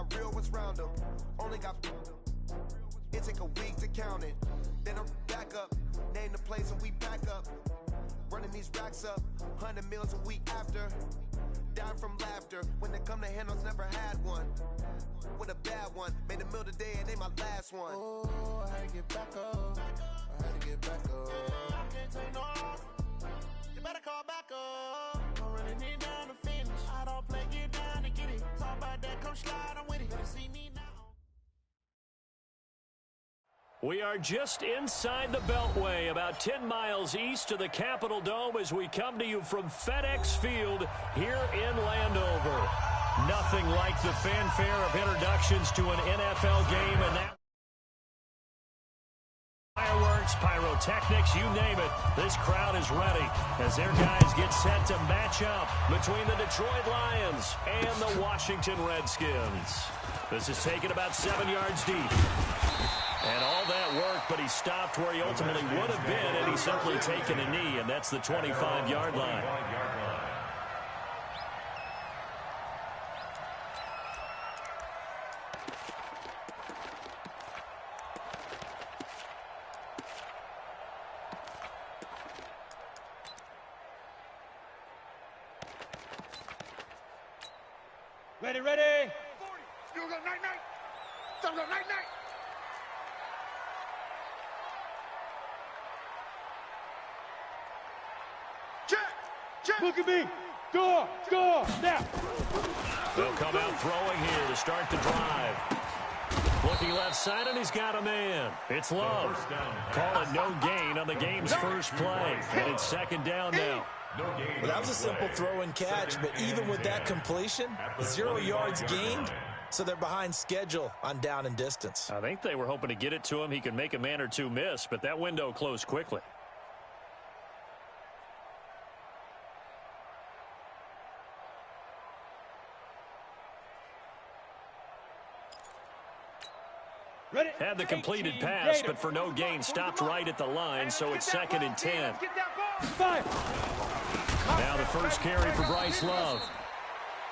got real ones round them. Only got it take a week to count it. Then I'm back up, name the place and we back up. Running these racks up, 100 meals a week after. Dying from laughter, when they come to handles, never had one. With a bad one, made a meal today and they my last one. Oh, I had to get back up, I had to get back up. I can't take no off, you better call back up. Don't really need down to finish, I don't play, get down to get it. Talk about that, come slide, I'm with it. Better see me now. We are just inside the Beltway, about 10 miles east of the Capitol Dome as we come to you from FedEx Field here in Landover. Nothing like the fanfare of introductions to an NFL game, and that fireworks, pyrotechnics, you name it, this crowd is ready as their guys get set to match up between the Detroit Lions and the Washington Redskins. This is taken about 7 yards deep. And all that work, but he stopped where he ultimately would have been, and he's simply taken a knee, and that's the 25-yard line. Ready, ready. You go night-night. Don't go night-night. Look at me. Go, now. They'll come out throwing here to start the drive. Looking left side, and he's got a man. It's Love. Call it no gain on the game's first play. And it's second down now. Well, that was a simple throw and catch, but even with that completion, 0 yards gained, so they're behind schedule on down and distance. I think they were hoping to get it to him. He could make a man or two miss, but that window closed quickly. Had the completed pass, but for no gain, stopped right at the line, so it's second and 10. Now the first carry for Bryce Love.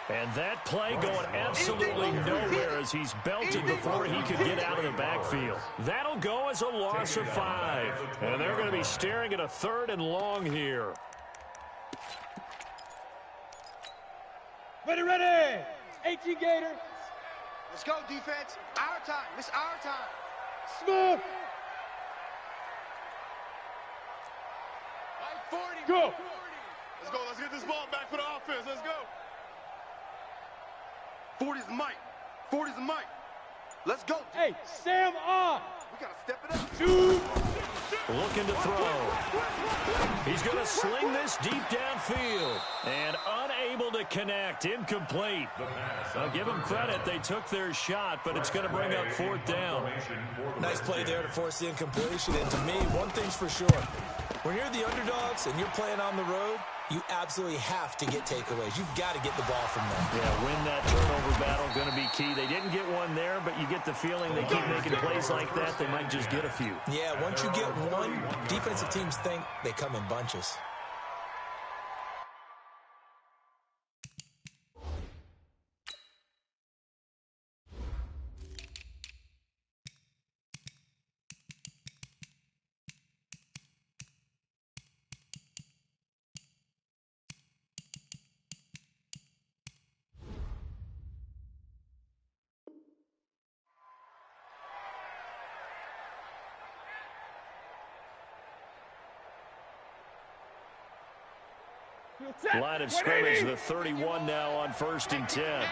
And that play going absolutely nowhere as he's belted before he could get out of the backfield. That'll go as a loss of 5. And they're going to be staring at a 3rd and long here. Ready. 18 Gators. Let's go, defense. Our time. It's our time. Smooth. 40. Go. Let's go. Let's get this ball back for the offense. Let's go. 40's the mic. 40's the mic. Let's go. Hey, Sam on. We got to step it up. Shoot. Looking to throw. He's going to sling this deep downfield. And unable to connect. Incomplete. I'll give them credit. They took their shot, but it's going to bring up 4th down. Nice play there to force the incompletion. And to me, one thing's for sure. When you're the underdogs and you're playing on the road, you absolutely have to get takeaways. You've got to get the ball from them. Yeah, win that turnover battle, going to be key. They didn't get one there, but you get the feeling they keep making plays like that, they might just get a few. Yeah, once you get one, defensive teams think they come in bunches. Line of scrimmage, the 31 now on 1st and 10.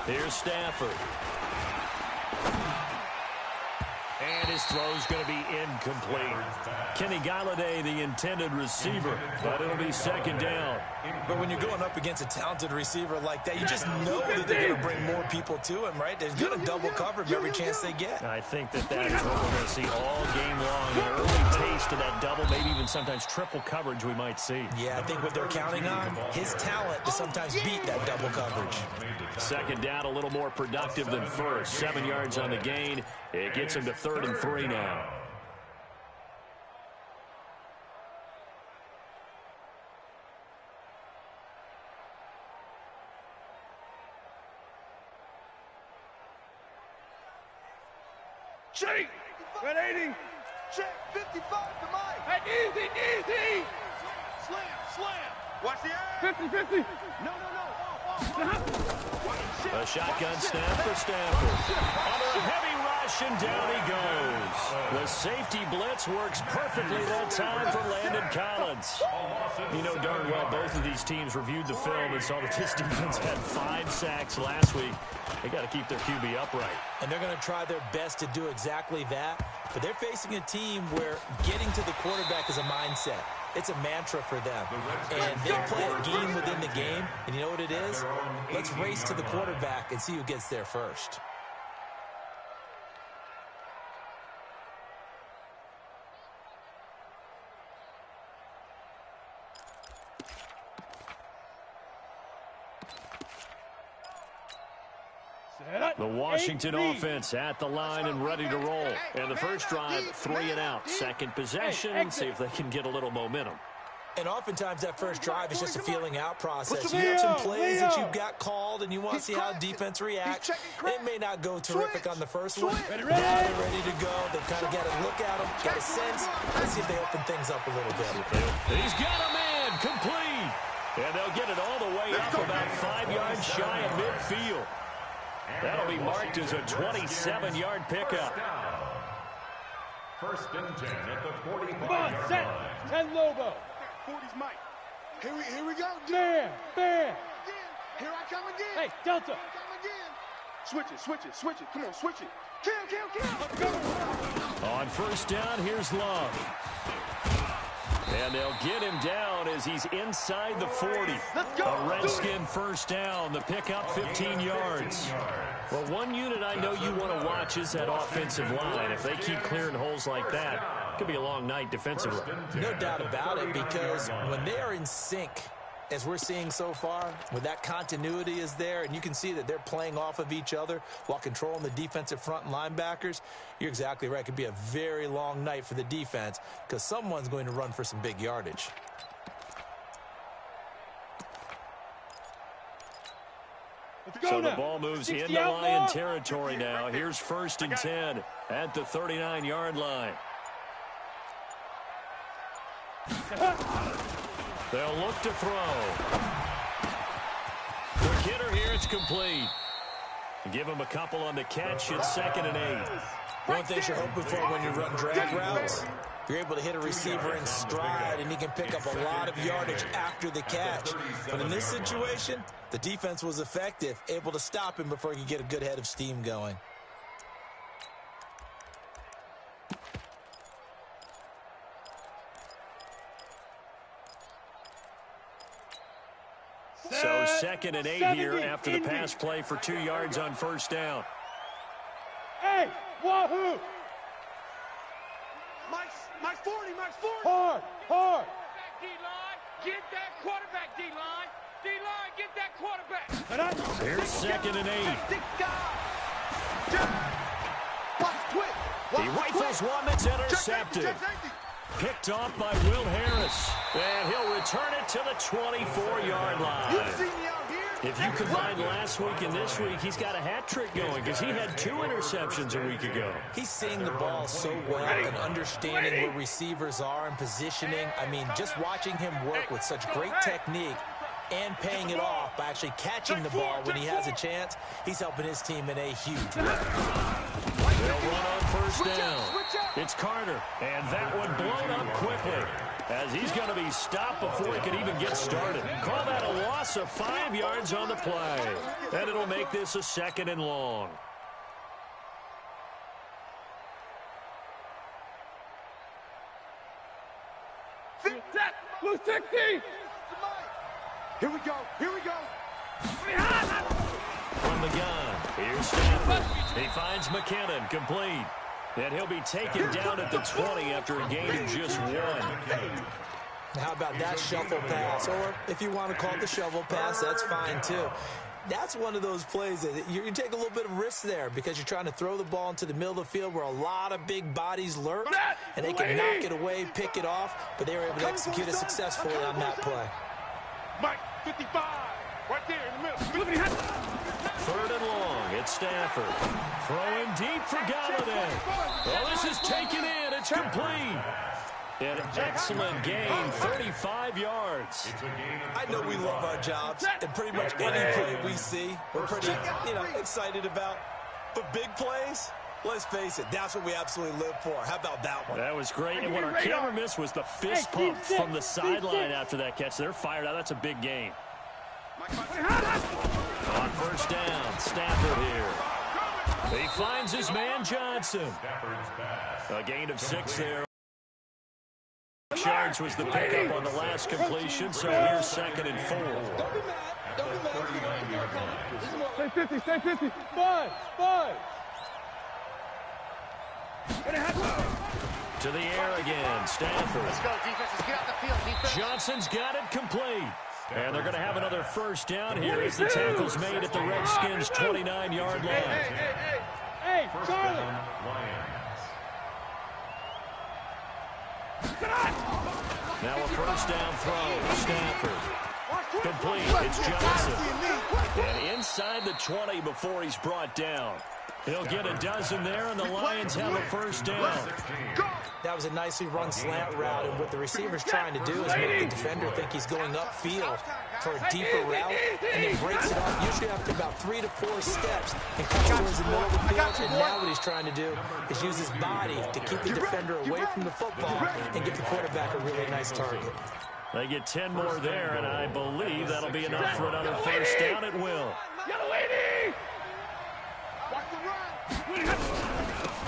Here's Stafford. And his throw's going to be incomplete. Kenny Galladay, the intended receiver, but it'll be second down. But when you're going up against a talented receiver like that, you just know that they're going to bring more people to him, right? They're going to double cover him every chance they get. I think that is what we're going to see all game long. An early taste of that double, maybe even sometimes triple coverage we might see. Yeah, I think what they're counting on, his talent to sometimes beat that double coverage. Second down, a little more productive than first. 7 yards on the gain. It gets him to 3rd and 3 now. Check. Got 80. Check. 55 to Mike. Hey, easy, easy. Slam, slam. Watch the air. 50-50. No. A shotgun snap for Stafford. Under a heavy rush, and down he goes. The safety blitz works perfectly that time for Landon Collins. You know darn well both of these teams reviewed the film and saw that this defense had 5 sacks last week. They got to keep their QB upright. And they're going to try their best to do exactly that. But they're facing a team where getting to the quarterback is a mindset. It's a mantra for them. And they play a game within the game. And you know what it is? Let's race to the quarterback and see who gets there first. The Washington offense at the line and ready to roll. And the first drive, 3 and out. Second possession, see if they can get a little momentum. And oftentimes that first drive is just a feeling out process. You have some plays that you've got called and you want to see how defense reacts. It may not go terrific on the first one. Now they're ready to go. They've kind of got to look at them, got a sense. Let's see if they open things up a little bit. He's got a man complete. And they'll get it all the way up about 5 yards shy of midfield. That'll be marked as a 27-yard pickup. First and 10 at the 45-yard line. Come on, set. 10 logo. 40's Mike. Here we go. Bam, bam. Here I come again. Hey, Delta. Come again. Switch it. Come on, switch it. Kill. On first down, here's Love. And they'll get him down as he's inside the 40. Let's go. A Redskin first down. The pickup 15 yards. Well, one unit I know you want to watch is that offensive line. If they keep clearing holes like that, it could be a long night defensively. No doubt about it, because when they are in sync, as we're seeing so far, when that continuity is there and you can see that they're playing off of each other while controlling the defensive front and linebackers, you're exactly right. It could be a very long night for the defense because someone's going to run for some big yardage. So the ball moves into Lion territory now. Here's first and 10 at the 39-yard line. They'll look to throw. Quick hitter here, it's complete. Give him a couple on the catch. It's 2nd and 8. One thing you're hoping for when you run drag routes, you're able to hit a receiver in stride, and he can pick up a lot of yardage after the catch. But in this situation, the defense was effective, able to stop him before he could get a good head of steam going. So 2nd and 8 here after the pass play for 2 yards on first down. Hey, wahoo! Mike's 40. Hard. D-line, get that quarterback, D-line. D-line, get that quarterback. Here's 2nd and 8. He rifles one that's intercepted. Picked off by Will Harris. And he'll return it to the 24-yard line. If you combine last week and this week, he's got a hat trick going because he had 2 interceptions a week ago. He's seeing the ball so well and understanding where receivers are and positioning. I mean, just watching him work with such great technique and paying it off by actually catching the ball when he has a chance, he's helping his team in a huge way. They'll run on first down. It's Carter, and that one blown up quickly as he's going to be stopped before he can even get started. Call that a loss of 5 yards on the play, and it'll make this a 2nd and long. Blue 60. Here we go. From the gun, here's Stafford. He finds McKinnon, complete. And he'll be taken down at the 20 after a gain of just 1. How about that shuffle pass? Or if you want to call it the shovel pass, that's fine too. That's one of those plays that you take a little bit of risk there because you're trying to throw the ball into the middle of the field where a lot of big bodies lurk, and they can knock it away, pick it off, but they were able to execute it successfully on that play. Mike, 55, right there in the middle. 3rd and long. It's Stafford. Throwing deep for Galladay. Well, this is taken in. It's complete. An excellent gain, 35 yards. I know we love our jobs, and pretty much any play we see, we're pretty, excited about. But big plays, let's face it, that's what we absolutely live for. How about that one? That was great. And what our camera missed was the fist pump from the sideline after that catch. They're fired out. That's a big gain. On first down, Stafford here. He finds his man Johnson. A gain of 6 there. Yards was the pickup on the last completion, so here's 2nd and 4. Don't be mad. Stay 50, stay 50. Five. To the air again, Stafford. Let's go, defenses, get out the field. Defense. Johnson's got it complete. And they're going to have another first down here as the tackle's made at the Redskins' 29-yard line. Hey, Charlie. Now a first down throw. Stafford. Complete. It's Johnson. And inside the 20 before he's brought down. He'll get a dozen there, and the Lions have a first down. That was a nicely run slant route, and what the receiver's trying to do is make the defender think he's going upfield for a deeper route, and then breaks it off usually after about 3 to 4 steps and comes towards the middle of the field. And now what he's trying to do is use his body to keep the defender away from the football and give the quarterback a really nice target. They get 10 more there, and I believe that'll be enough for another first down. It will.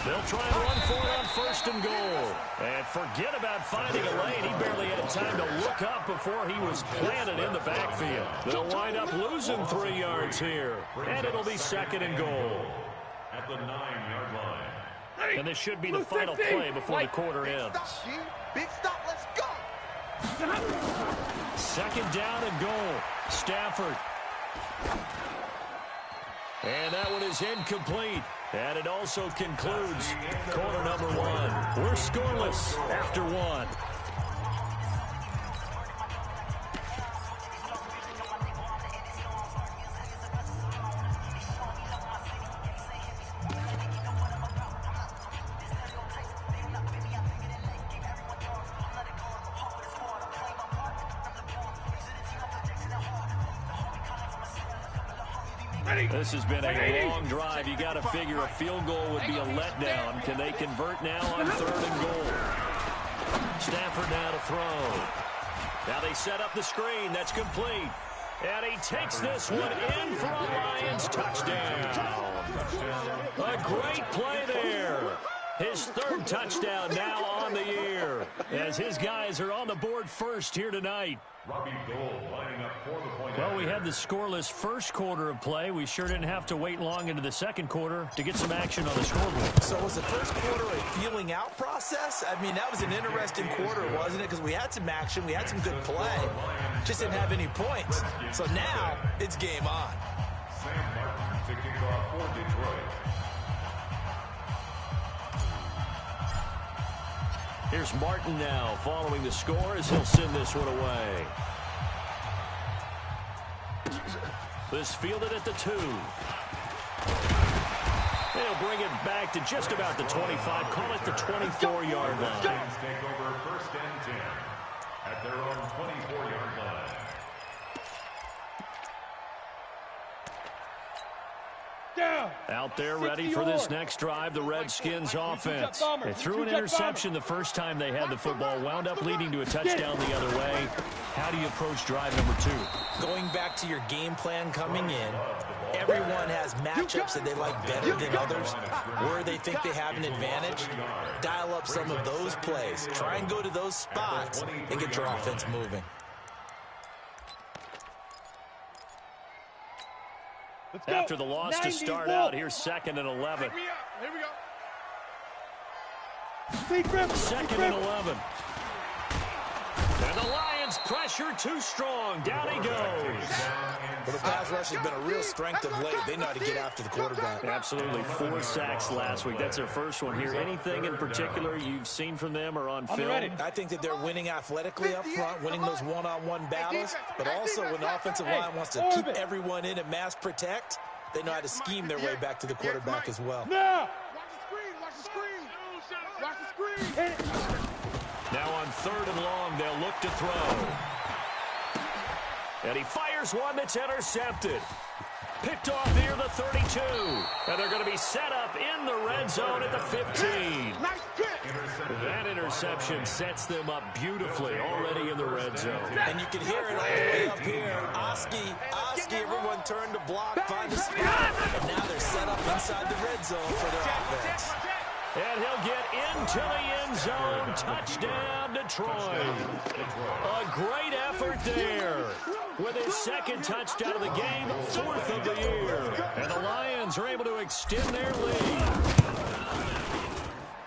They'll try and run for it on 1st and goal. And forget about finding a lane. He barely had time to look up before he was planted in the backfield. They'll wind up losing 3 yards here. And it'll be 2nd and goal. At the 9-yard line. And this should be the final play before the quarter ends. Big stop, let's go. 2nd down and goal. Stafford. And that one is incomplete. And it also concludes quarter number 1. We're scoreless after 1. This has been a long drive. You got to figure a field goal would be a letdown. Can they convert now on 3rd and goal? Stafford now to throw. Now they set up the screen. That's complete. And he takes this one in for a Lions touchdown. A great play there. His 3rd touchdown now on the year as his guys are on the board first here tonight. Well, we had the scoreless first quarter of play. We sure didn't have to wait long into the 2nd quarter to get some action on the scoreboard. So was the first quarter a feeling out process? I mean, that was an interesting quarter, wasn't it? Because we had some action, we had some good play, just didn't have any points. So now it's game on. Sam Martin to kick off for Detroit. Here's Martin now following the score as he'll send this one away. This fielded at the 2. They'll bring it back to just about the 25. Call it the 24-yard line. Lions take over 1st and 10 at their own 24-yard line. Out there ready for this next drive, the Redskins offense. They threw an interception the first time they had the football, wound up leading to a touchdown the other way. How do you approach drive number 2? Going back to your game plan coming in, everyone has matchups that they like better than others, where they think they have an advantage. Dial up some of those plays. Try and go to those spots and get your offense moving. After the loss to start out, here's 2nd and 11. Here we go. 2nd and 11. And the Lions pressure too strong. Down he goes. Well, the pass rush has been a real strength of late. They know how to get after the quarterback. Absolutely. 4 sacks last week. That's their first one here. Anything in particular you've seen from them or on film? I think that they're winning athletically up front, winning those one-on-one battles, but also when the offensive line wants to keep everyone in and mass protect, they know how to scheme their way back to the quarterback as well. Now! Watch the screen! Watch the screen! Now on 3rd and long, they'll look to throw. And he fires one that's intercepted. Picked off near the 32. And they're going to be set up in the red zone at the 15. Nice pick! That interception sets them up beautifully already in the red zone. And you can hear it all the way up here. Oski, everyone turned to block, find a spot. And now they're set up inside the red zone for their offense. And he'll get into the end zone. Touchdown, Detroit. A great effort there. With his 2nd touchdown of the game, 4th of the year. And the Lions are able to extend their lead.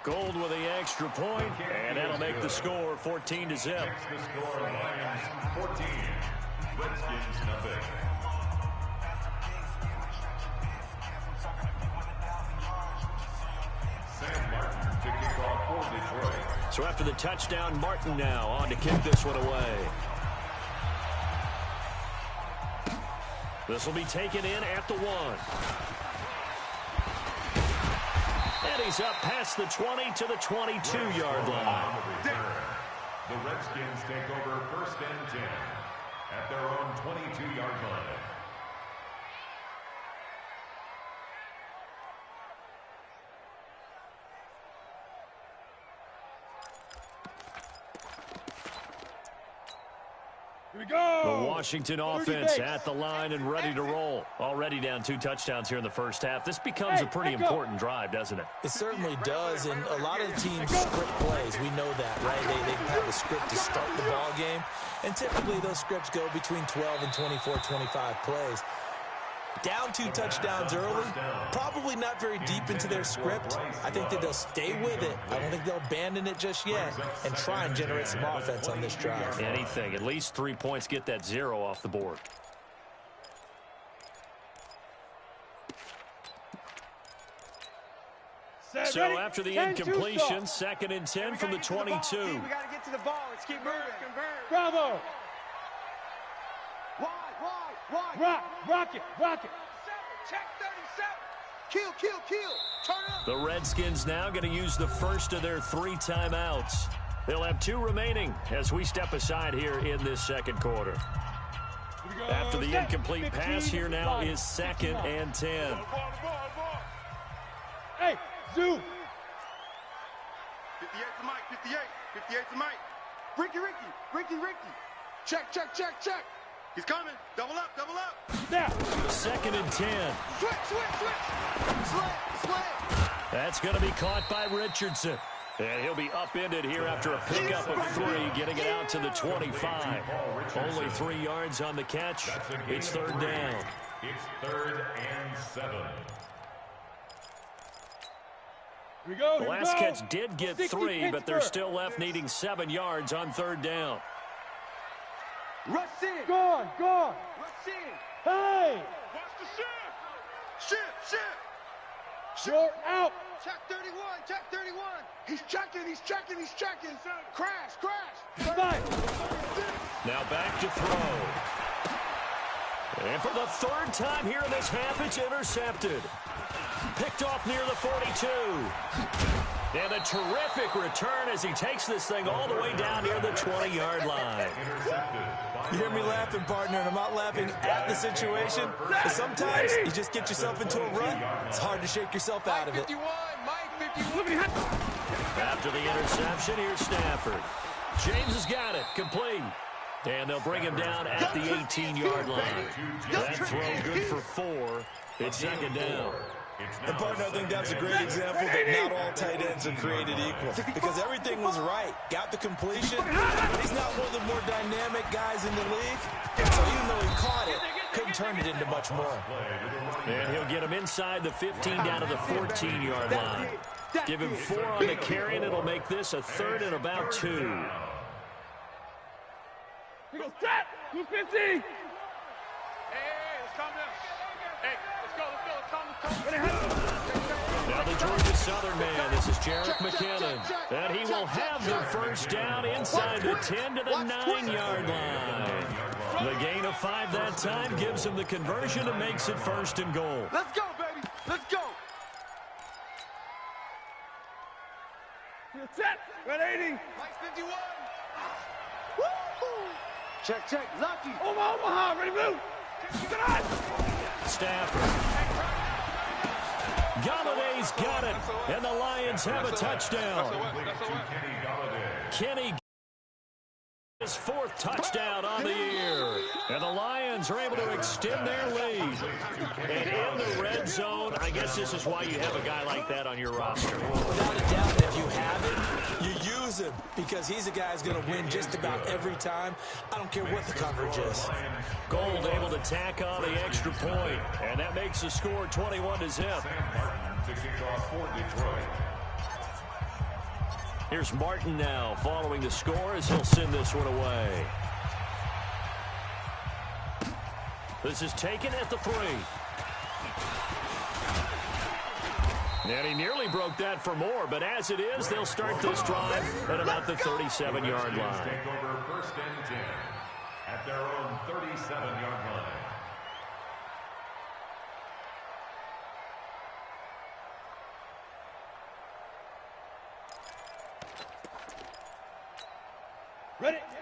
Gold with the extra point, and that'll make the score 14-0. The score, Lions 14, Redskins nothing. Sam Martin to kick off for Detroit. So after the touchdown, Martin now on to kick this one away. This will be taken in at the 1. And he's up past the 20 to the 22-yard line. The Redskins take over 1st and 10 at their own 22-yard line. Here we go! The Washington offense at the line and ready to roll. Already down 2 touchdowns here in the first half. This becomes a pretty important drive, doesn't it? It certainly does, and a lot of the teams script plays. We know that, right? They have a script to start the ball game, and typically those scripts go between 12 and 24, 25 plays. Down 2 touchdowns early, probably not very deep into their script. I think that they'll stay with it. I don't think they'll abandon it just yet and try and generate some offense on this drive. Anything. At least 3 points, get that 0 off the board. So after the incompletion, 2nd and 10 from the 22. We got to get to the ball. Let's keep moving. Bravo! Wide. Rock it! Check 37. Kill. Turn up. The Redskins now going to use the first of their 3 timeouts. They'll have 2 remaining as we step aside here in this 2nd quarter. After the incomplete pass, here now is 2nd and 10. Hey, Zoo! 58 to Mike, 58 to Mike. Ricky. Check. He's coming. Double up. Now! 2nd and 10. Switch. Slam. That's going to be caught by Richardson. And he'll be upended here after a pickup of 3, getting it out to the 25. Only 3 yards on the catch. It's 3rd down. It's 3rd and 7. Here we go. The last catch did get 3, but they're still left needing 7 yards on 3rd down. Rush in. Gone. Rush in. Hey! Watch the shift. Short out. Check 31. He's checking. Crash. Fight. Now back to throw. And for the 3rd time here in this half, it's intercepted. Picked off near the 42. And a terrific return as he takes this thing all the way down near the 20-yard line. You hear me laughing, partner, and I'm not laughing at the situation. But sometimes you just get yourself into a rut. It's hard to shake yourself out of it. 51. Mike 51. After the interception, here's Stafford. James has got it. Complete. And they'll bring him down at the 18-yard line. That throw good for 4. It's 2nd down. And partner, I think that's a great example that not all tight ends are created equal. Because everything was right. Got the completion. He's not one of the more dynamic guys in the league. So even though he caught it, couldn't turn it into much more. And he'll get him inside the 15 down to the 14-yard line. Give him 4 on the carry, and it'll make this a 3rd and about 2. Here goes set. 250. Hey, let's calm down. Hey, let's go. Now the Georgia Southern man, this is Jerick McKinnon. And he will have the first down inside the 10 to the 9-yard line. The gain of 5 that time gives him the conversion and makes it 1st and goal. Let's go, baby. Let's go. Set. Red 80. Mike 51. Woo! Check, check. Lucky. Omaha. Ready, blue. Stafford. Galladay's got it, and the Lions have a touchdown. Kenny his 4th touchdown on the year. And the Lions are able to extend their lead. And in the red zone, I guess this is why you have a guy like that on your roster. Without a doubt, if you have him, you use him because he's a guy who's going to win just about every time. I don't care what the coverage is. Gold able to tack on the extra point, and that makes the score 21-0. To kick off for Detroit. Here's Martin now following the score as he'll send this one away. This is taken at the 3. And he nearly broke that for more, but as it is, they'll start this drive at about the 37-yard line. Take over 1st and 10 at their own 37-yard line.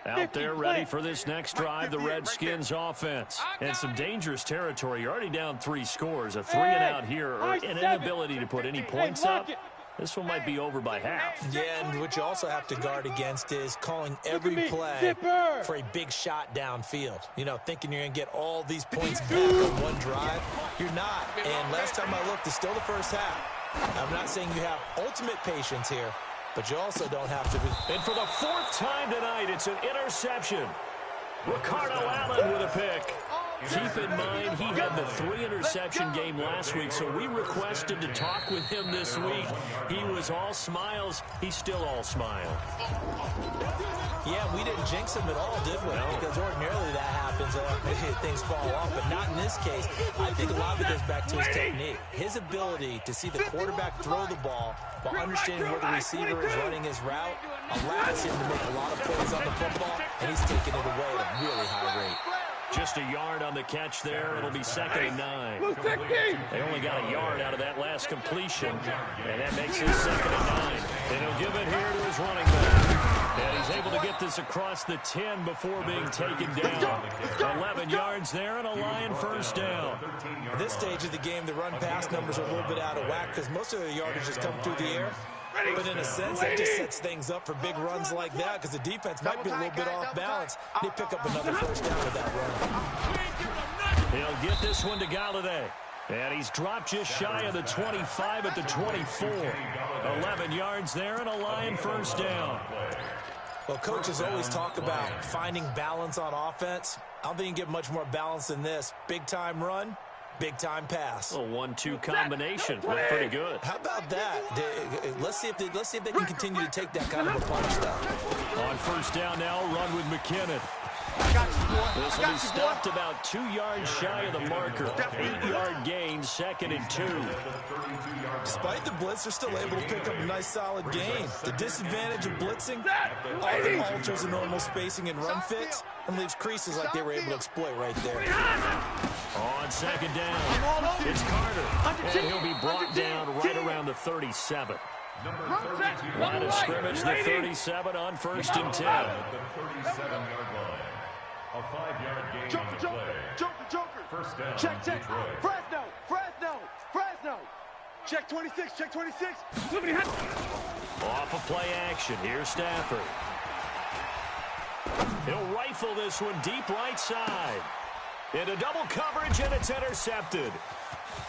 Out there ready for this next drive, the Redskins offense. And some dangerous territory. You're already down 3 scores. A 3 and out here, or an inability to put any points up. This one might be over by half. Yeah, and what you also have to guard against is calling every play for a big shot downfield. You know, thinking you're going to get all these points back on one drive. You're not. And last time I looked, it's still the first half. I'm not saying you have ultimate patience here, but you also don't have to be. And for the 4th time tonight, it's an interception. Ricardo Allen with a pick. Keep in mind, he had the 3-interception game last week, so we requested to talk with him this week. He was all smiles. He's still all smile. Yeah, we didn't jinx him at all, did we? No. Because ordinarily that happens. Things fall off, but not in this case. I think a lot of it goes back to his technique. His ability to see the quarterback throw the ball while understanding where the receiver is running his route allows him to make a lot of plays on the football, and he's taking it away at a really high rate. Just a yard on the catch there. It'll be 2nd and 9. They only got a yard out of that last completion, and that makes it 2nd and 9. And he'll give it here to his running back. And he's able to get this across the 10 before being taken down. 11 yards there and a Lion 1st down. At this stage of the game, the run-pass numbers are a little bit out of whack because most of the yardage has come through the air. But in a sense, that just sets things up for big runs like that because the defense might be a little bit off balance. They pick up another 1st down with that run. He'll get this one to Galladay. And he's dropped just shy of the 25 at the 24. 11 yards there and a Lion 1st down. Well, coaches always talk about finding balance on offense. I don't think you can get much more balance than this. Big-time run. Big-time pass. A 1-2 combination. Looked pretty good. How about that? Let's see if they can continue to take that kind of a punch down. On 1st down now, run with McKinnon. This will be stopped about 2 yards shy of the marker. 8-yard gain, 2nd and 2. Despite the blitz, they're still able to pick up a nice solid gain. The disadvantage of blitzing often alters the normal spacing and run fits and leaves creases like they were able to exploit right there. On 2nd down, it's Carter, and he'll be brought down right around the 37. Line of scrimmage, the 37 on 1st and 10. The 37-yard line. A 5-yard gain on the play. Joker. 1st down, Check. Detroit. Fresno. Check 26. Off of play action, here's Stafford. He'll rifle this one deep right side. Into double coverage, and it's intercepted.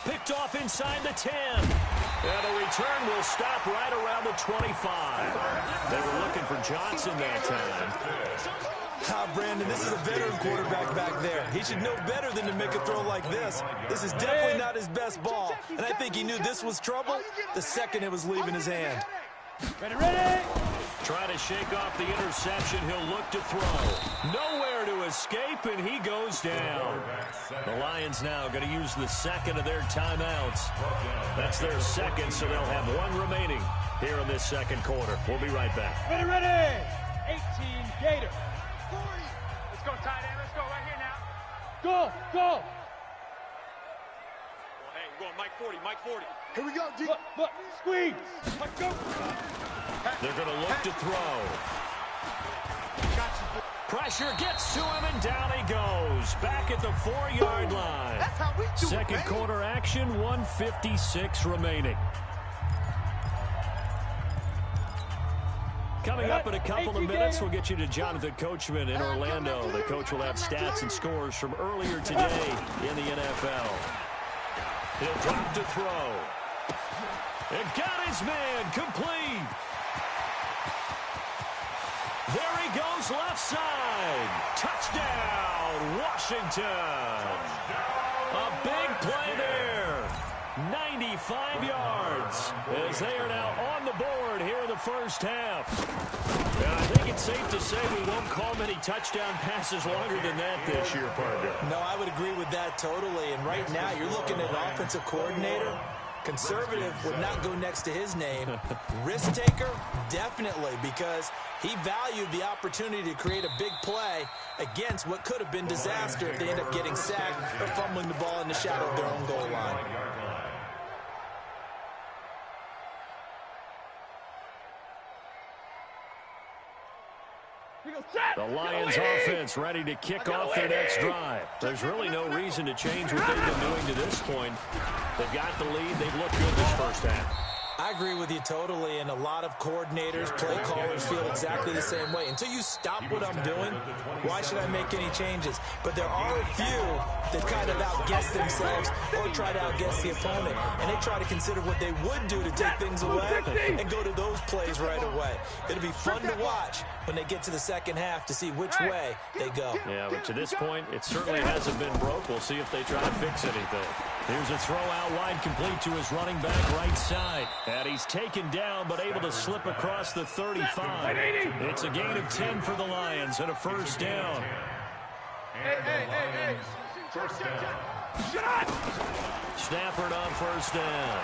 Picked off inside the 10. And the return will stop right around the 25. They were looking for Johnson that time. Brandon, this is a veteran quarterback back there. He should know better than to make a throw like this. This is definitely not his best ball, and I think he knew this was trouble the second it was leaving his hand. Ready. Trying to shake off the interception. He'll look to throw. Nowhere to escape, and he goes down. The Lions now going to use the 2nd of their timeouts. That's their 2nd, so they'll have 1 remaining here in this 2nd quarter. We'll be right back. Ready. 18 Gator. 40. Let's go, tight end. Let's go right here now. Go! Go! Hey, we're going Mike 40, Mike 40. Here we go, D. Look, squeeze! Let's go! They're going to look to throw. Pressure gets to him, and down he goes. Back at the 4-yard line. That's how we do it, Second man. quarter action, 1:56 remaining. Coming up in a couple of minutes, we'll get you to Jonathan Coachman in Orlando. The coach will have stats and scores from earlier today in the NFL. He'll drop to throw. And got his man complete. There he goes left side. Touchdown, Washington. A big play there. 95 yards as they are now on the board here in the first half. And I think it's safe to say we won't call many touchdown passes longer than that this year, partner. No, I would agree with that totally. And right now, you're looking at an offensive coordinator. Conservative would not go next to his name. Risk taker, definitely, because he valued the opportunity to create a big play against what could have been disaster if they end up getting sacked or fumbling the ball in the shadow of their own goal line. The Lions offense ready to kick off their next drive. There's really no reason to change what they've been doing to this point. They've got the lead. They've looked good this first half. I agree with you totally, and a lot of coordinators, play callers feel exactly the same way. Until you stop what I'm doing, why should I make any changes? But there are a few that kind of outguess themselves or try to outguess the opponent, and they try to consider what they would do to take things away and go to those plays right away. It'll be fun to watch when they get to the second half to see which way they go. Yeah, but to this point, it certainly hasn't been broke. We'll see if they try to fix anything. Here's a throw out wide, complete to his running back right side. And he's taken down, but able to slip across the 35. It's a gain of 10 for the Lions and a first down. Hey. First down. Shot! Stafford on first down.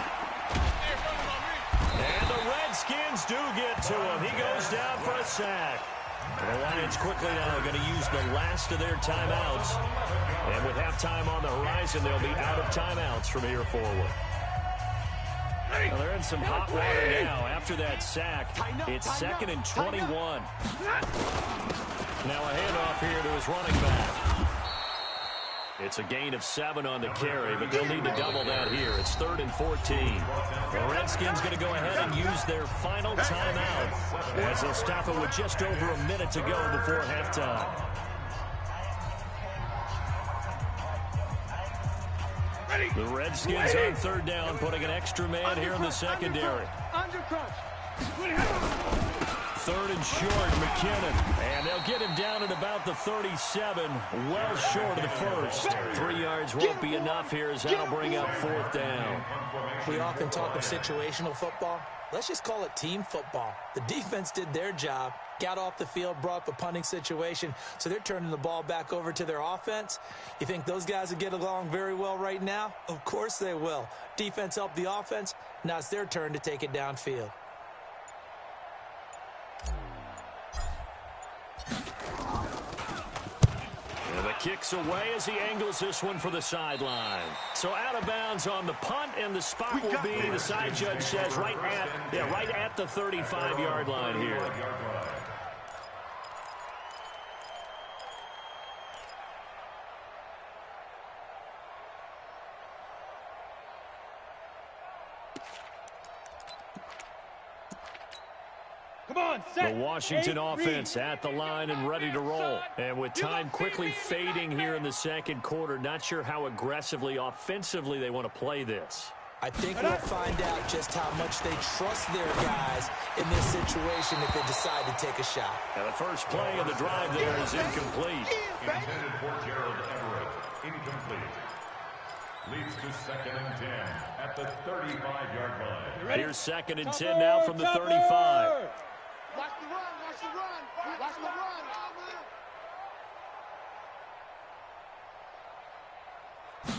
And the Redskins do get to him. He goes down for a sack. The Lions quickly now going to use the last of their timeouts. And with halftime on the horizon, they'll be out of timeouts from here forward. Well, they're in some hot water now. After that sack, it's 2nd and 21. Now a handoff here to his running back. It's a gain of 7 on the carry, but they'll need to double that here. It's 3rd and 14. The Redskins going to go ahead and use their final timeout as they'll stop it with just over a minute to go before halftime. The Redskins on 3rd down, putting an extra man here in the secondary. 3rd and short, McKinnon. And they'll get him down at about the 37, well short of the first. 3 yards won't be enough here as that'll bring up 4th down. We often talk of situational football. Let's just call it team football. The defense did their job, got off the field, brought up a punting situation, so they're turning the ball back over to their offense. You think those guys will get along very well right now? Of course they will. Defense helped the offense. Now it's their turn to take it downfield. And the kick's away as he angles this one for the sideline. So out of bounds on the punt, and the spot will be, the side judge says, right at the 35-yard line here. The Washington offense at the line and ready to roll. And with time quickly fading here in the second quarter, not sure how aggressively, offensively they want to play this. I think we'll find out just how much they trust their guys in this situation if they decide to take a shot. And the first play of the drive there is incomplete. Intended for Gerald Everett. Incomplete. Leads to 2nd and 10 at the 35-yard line. Here's 2nd and 10 now from the 35. Watch the run, watch the run, watch the run.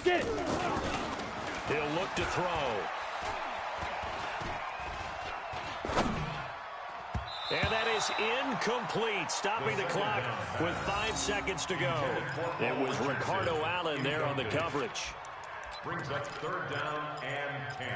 Get it. He'll look to throw. And that is incomplete, stopping the clock with 5 seconds to go. It was Ricardo Allen there on the coverage. Brings up 3rd down and 10.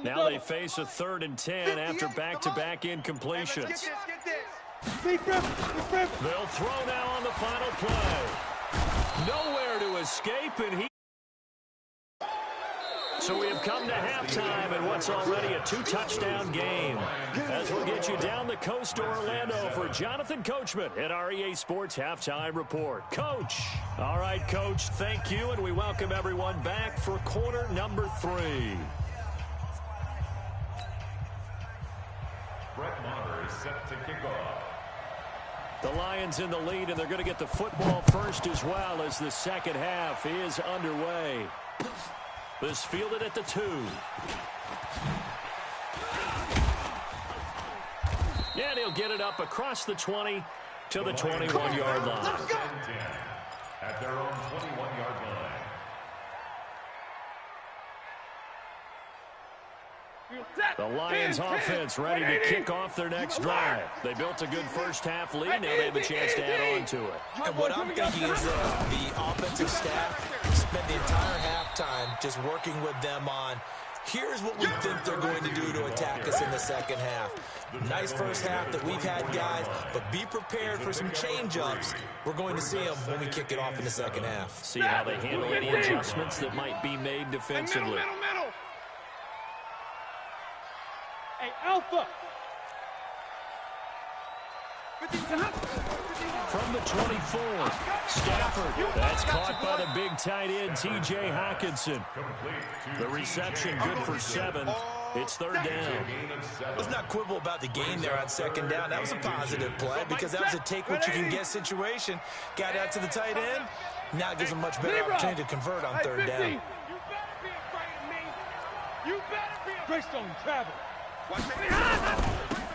Now they face a 3rd and 10 after back-to-back incompletions. They'll throw now on the final play. Nowhere to escape, and so we have come to halftime in what's already a 2-touchdown game. As we'll get you down the coast to Orlando for Jonathan Coachman at our EA Sports Halftime Report. Coach. All right, Coach, thank you, and we welcome everyone back for quarter number 3. Brett Maher is set to kick off. The Lions in the lead, and they're going to get the football first as well as the second half is underway. This fielded at the 2. And he'll get it up across the 20 to the 21-yard line. At their own 21-yard line. The Lions offense ready to kick off their next drive. They built a good first-half lead. Now they have a chance to add on to it. And what I'm thinking is that the offensive staff spent the entire halftime just working with them on, here's what we think they're going to do to attack us in the second half. Nice first half that we've had, guys, but be prepared for some change-ups. We're going to see them when we kick it off in the second half. See how they handle any adjustments that might be made defensively. Middle. Hey, Alpha. From the 24, Stafford. That's caught by the big tight end, T.J. Hockenson. The reception good for 7. It's 3rd down. Let's not quibble about the gain there on 2nd down. That was a positive play because that was a take-what-you-can-get situation. Got out to the tight end. Now it gives them much better opportunity to convert on 3rd down. You better be afraid of me. You better be afraid. Greystone, travel.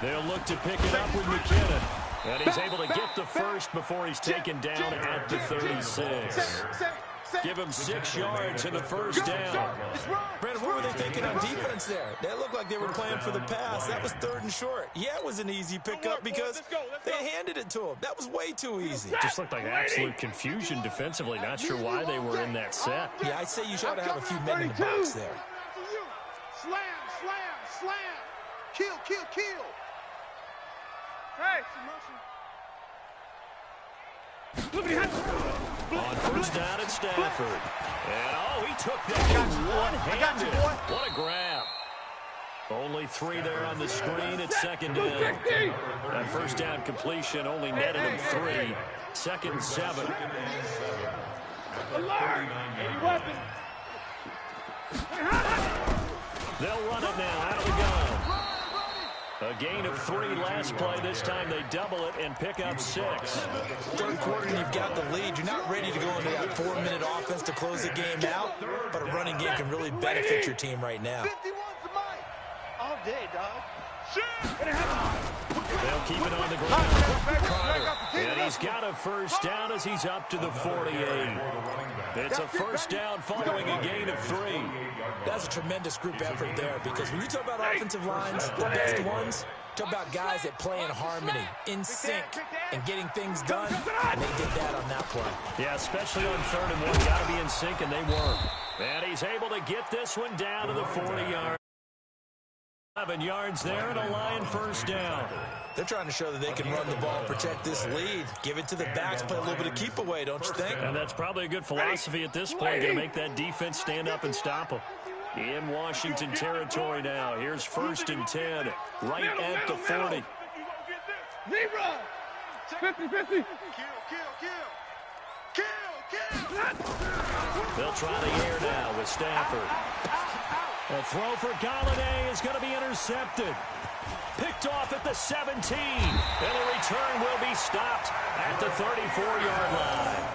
They'll look to pick it up with McKinnon. And he's able to get the first before he's taken down at the 36. Give him 6 yards in the first down. Brandon, what were they thinking on defense there? They looked like they were playing for the pass. That was 3rd and short. Yeah, it was an easy pickup because they handed it to him. That was way too easy. It just looked like absolute confusion defensively. Not sure why they were in that set. Yeah, I'd say you should have a few men in the box there. Slam. Kill. Hey, on first down at Stafford. And, he took that one-handed. What a grab. Only 3 there on the screen at 2nd down. That first down completion only netted him 3. 2nd and 7. Alert! Any weapon? They'll run it now out of the gun. A gain of 3 last play. This time they double it and pick up 6. 3rd quarter and you've got the lead. You're not ready to go into that 4-minute offense to close the game out, but a running game can really benefit your team right now. 51's the mic. All day, dog. They'll keep it on the ground. Carter. And he's got a first down as he's up to the 48. It's a first down following a gain of 3. That's a tremendous group effort there because when you talk about offensive lines, the best ones, talk about guys that play in harmony, in sync, and getting things done, and they did that on that play. Yeah, especially on 3rd and 1. Got to be in sync, and they were. And he's able to get this one down to the 40-yard. 11 yards there and a Lion first down. They're trying to show that they can run the ball and protect this lead. Give it to the backs, play a little bit of keep away, don't you think? And that's probably a good philosophy at this point. Going to make that defense stand up and stop them. In Washington territory now. Here's 1st and 10, right at the 40. Zebra! 50-50. They'll try the air now with Stafford. A throw for Galladay is going to be intercepted. Picked off at the 17. And the return will be stopped at the 34-yard line.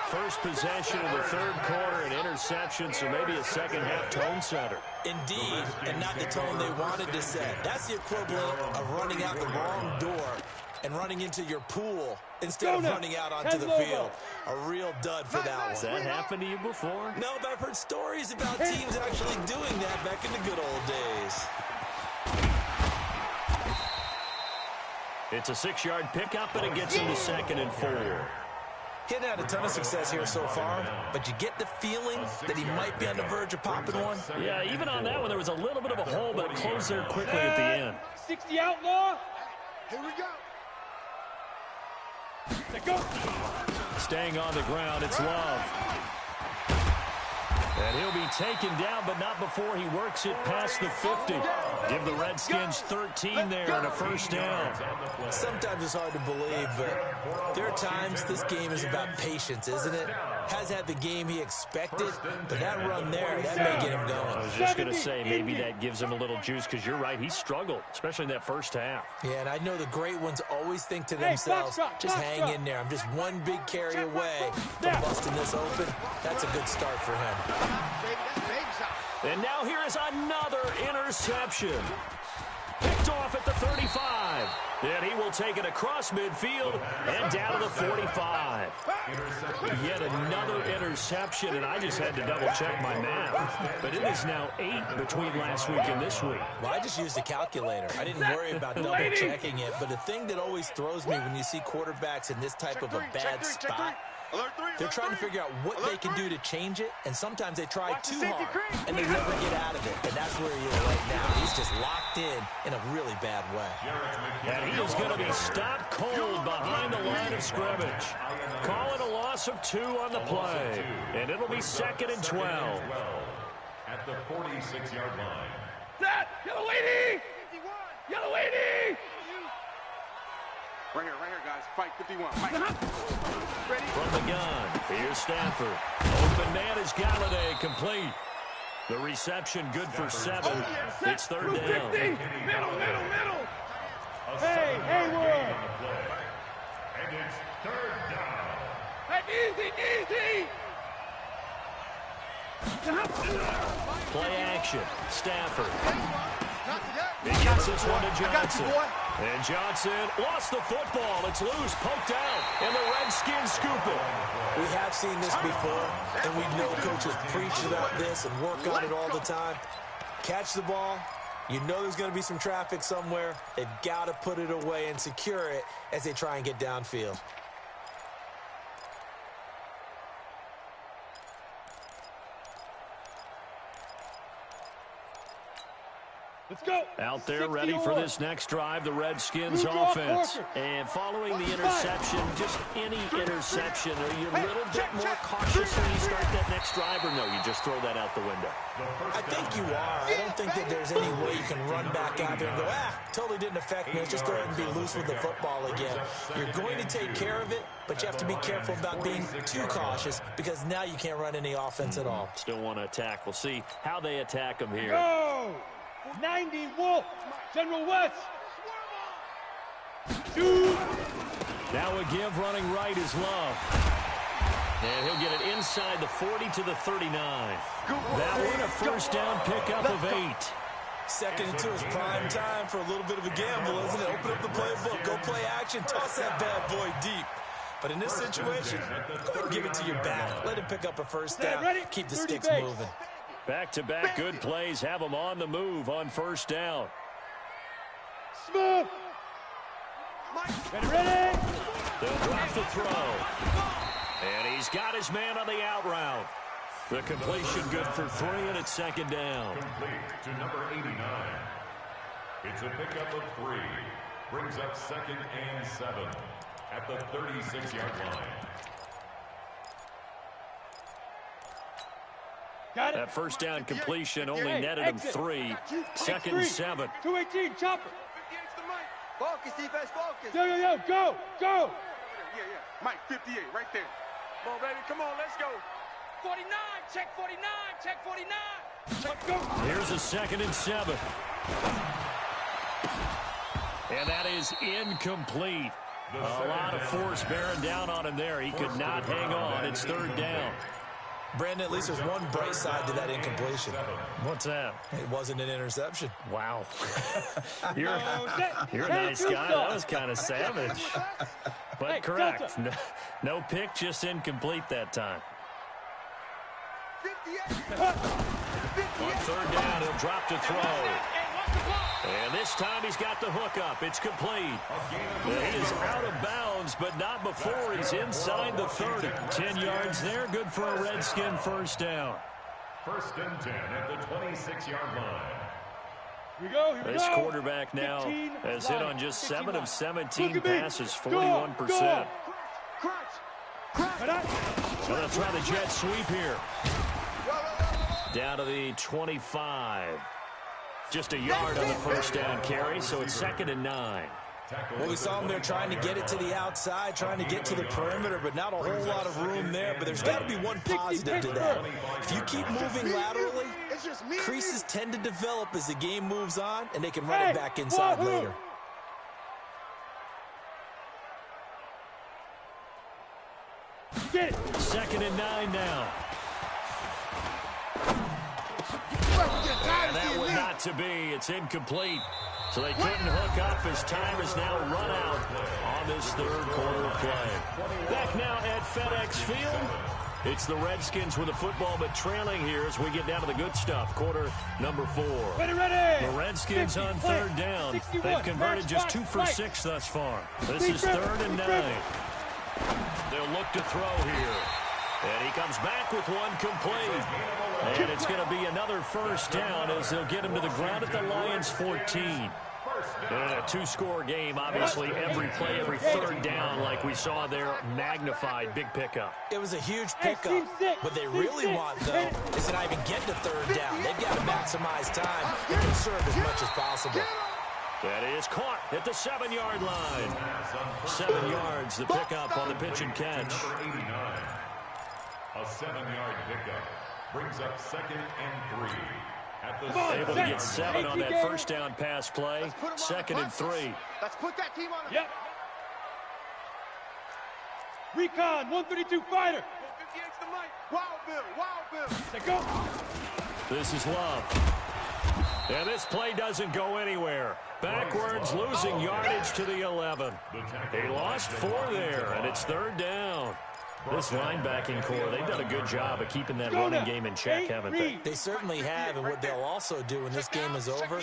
First possession of the third quarter, an interception, so maybe a second-half tone setter. Indeed, and not the tone they wanted to set. That's the equivalent of running out the wrong door and running into your pool instead of running out onto the field. A real dud for that one. Has that happened to you before? No, but I've heard stories about teams actually doing that back in the good old days. It's a 6-yard pickup, and it gets him to 2nd and 4. He hadn't had a ton of success here so far, but you get the feeling that he might be on the verge of popping one. Yeah, even on that one, there was a little bit of a hole, but it closed there quickly at the end. 60 outlaw. Here we go. Let's go. Staying on the ground, it's Love. And he'll be taken down, but not before he works it past the 50. Give the Redskins 13 there and a first down. Sometimes it's hard to believe, but there are times this game is about patience, isn't it? Has had the game he expected, but that run there, that may get him going. I was just going to say, maybe that gives him a little juice, because you're right, he struggled, especially in that first half. Yeah, and I know the great ones always think to themselves, just hang in there. I'm just one big carry away from busting this open. That's a good start for him. And now here is another interception. Picked off at the 35. And he will take it across midfield and down to the 45. Yet another interception, and I just had to double-check my math. But it is now 8 between last week and this week. Well, I just used a calculator. I didn't worry about double-checking it. But the thing that always throws me when you see quarterbacks in this type of a bad spot, they're trying to figure out what they can do to change it, and sometimes they try too hard, and they never get out of it. And that's where he is right now. He's just locked in a really bad way. And he is going to be stopped cold behind the line of scrimmage. Calling a loss of 2 on the play. And it'll be 2nd and 12. At the 46-yard line. Set! Yellow lady! Yellow lady! Right here, guys. Fight 51. Fight. Ready? From the gun, here's Stafford. Open man is Galladay, complete. The reception good for 7. It's 3rd down. Middle. Hey, Hayward! And it's 3rd down. Hey, easy! Play action. Stafford. He gets this one to Johnson. And Johnson lost the football. It's loose, poked out, and the Redskins scoop it. We have seen this before, and we know coaches preach about this and work on it all the time. Catch the ball. You know there's going to be some traffic somewhere. They've got to put it away and secure it as they try and get downfield. Let's go. Out there ready for this next drive, the Redskins offense. And following the interception, just any interception, are you a little bit more cautious when you start that next drive, or no, you just throw that out the window? I think you are. I don't think that there's any way you can run back out there and go, totally didn't affect me. Let's just go ahead and be loose with the football again. You're going to take care of it, but you have to be careful about being too cautious, because now you can't run any offense at all. Still want to attack. We'll see how they attack them here. Go! 90 Wolf, General West. 2. Now a give running right is Love. And he'll get it inside the 40 to the 39. That one a first down pickup of 8. 2nd and 2 is prime time for a little bit of a gamble, isn't it? Open up the playbook, go play action, toss that bad boy deep. But in this situation, go ahead and give it to your back. Let him pick up a first down, keep the sticks moving. Back-to-back good plays have them on the move on first down. Smooth. Ready? They'll drop the throw. And he's got his man on the out route. The completion good for 3, and it's 2nd down. Complete to number 89. It's a pickup of 3. Brings up 2nd and 7 at the 36-yard line. Got it. That first down completion only netted him 3. 2nd and 7. 218, chopper. Focus, defense, focus. Yo, go. Yeah. Mike, 58, right there. Come on, baby. Come on, let's go. 49, check 49, check 49. Let's go. Here's a 2nd and 7. And that is incomplete. A lot of force bearing down on him there. He could not hang on. It's third down. Brandon, at least there's one bright side to that incompletion. What's that? It wasn't an interception. Wow. You're a nice guy. That was kind of savage. But correct. No pick, just incomplete that time. On third down, he'll drop to throw. And this time he's got the hook up. It's complete. He is out of bounds, but not before he's inside the 30. 10 yards there. Good for a Redskin first down. First and 10 at the 26-yard line. Here we go. This quarterback now has hit on just 7 of 17 passes, 41%. So they'll try the jet sweep here. Down to the 25. Just a yard on the first down carry, so it's 2nd and 9. Well, we saw him there trying to get it to the outside, trying to get to the perimeter, but not a whole lot of room there. But there's got to be one positive to that. If you keep moving laterally, creases tend to develop as the game moves on, and they can run it back inside later. Get it. 2nd and 9 now. And that was not to be. It's incomplete. So they couldn't hook up as time is now run out on this third quarter of play. Back now at FedEx Field. It's the Redskins with the football, but trailing here as we get down to the good stuff. Quarter number 4. Ready. The Redskins on third down. They've converted just 2 for 6 thus far. This is 3rd and 9. They'll look to throw here. And he comes back with one complete. And it's going to be another first down as they'll get him to the ground at the Lions' 14. In a 2-score game, obviously, every play, every third down, like we saw there, magnified, big pickup. It was a huge pickup. What they really want, though, is to not even get to third down. They've got to maximize time and conserve as much as possible. That is caught at the 7-yard line. 7 yards, the pickup on the pitch and catch. A 7-yard pickup brings up 2nd and 3. At the able to get 7 on that first down pass play. 2nd and 3. Let's put that team on. Yep. Recon, 132 fighter. 58's the mic. Wild Bill. Let go. This is Love. And this play doesn't go anywhere. Backwards, losing yardage to the 11. He lost 4 there, and it's 3rd down. This linebacking core, they've done a good job of keeping that running game in check, haven't they? They certainly have, and what they'll also do when this game is over